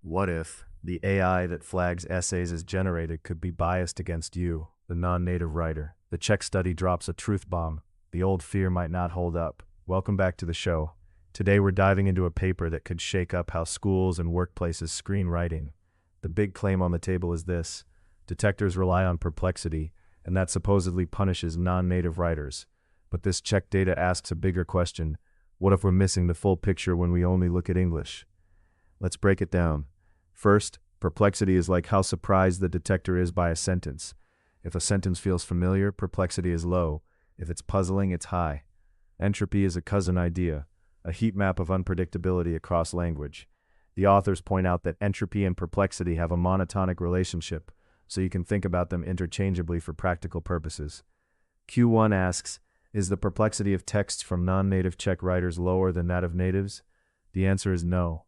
What if the AI that flags essays as generated could be biased against you, the non-native writer? The Czech study drops a truth bomb. The old fear might not hold up. Welcome back to the show. Today we're diving into a paper that could shake up how schools and workplaces screen writing. The big claim on the table is this: detectors rely on perplexity, and that supposedly punishes non-native writers. But this Czech data asks a bigger question: what if we're missing the full picture when we only look at English? Let's break it down. First, perplexity is like how surprised the detector is by a sentence. If a sentence feels familiar, perplexity is low. If it's puzzling, it's high. Entropy is a cousin idea, a heat map of unpredictability across language. The authors point out that entropy and perplexity have a monotonic relationship, so you can think about them interchangeably for practical purposes. Q1 asks, is the perplexity of texts from non-native Czech writers lower than that of natives? The answer is no.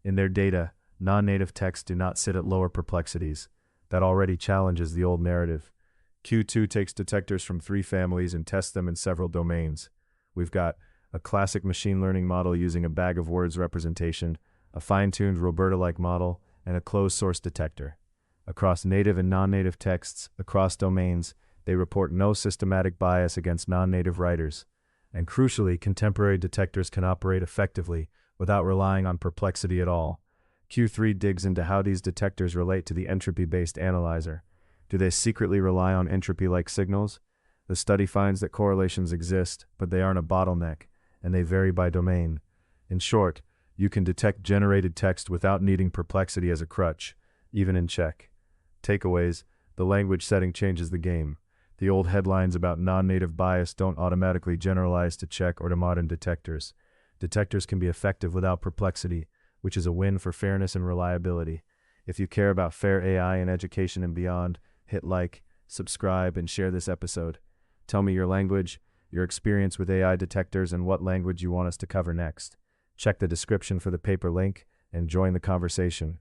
In their data, non-native texts do not sit at lower perplexities. That already challenges the old narrative. Q2 takes detectors from 3 families and tests them in several domains. We've got a classic machine learning model using a bag of words representation, a fine-tuned Roberta-like model, and a closed-source detector. Across native and non-native texts, across domains, they report no systematic bias against non-native writers. And crucially, contemporary detectors can operate effectively without relying on perplexity at all. Q3 digs into how these detectors relate to the entropy-based analyzer. Do they secretly rely on entropy-like signals? The study finds that correlations exist, but they aren't a bottleneck, and they vary by domain. In short, you can detect generated text without needing perplexity as a crutch, even in Czech. Takeaways: the language setting changes the game. The old headlines about non-native bias don't automatically generalize to Czech or to modern detectors. Detectors can be effective without perplexity, which is a win for fairness and reliability. If you care about fair AI in education and beyond, hit like, subscribe, and share this episode. Tell me your language, your experience with AI detectors, and what language you want us to cover next. Check the description for the paper link and join the conversation.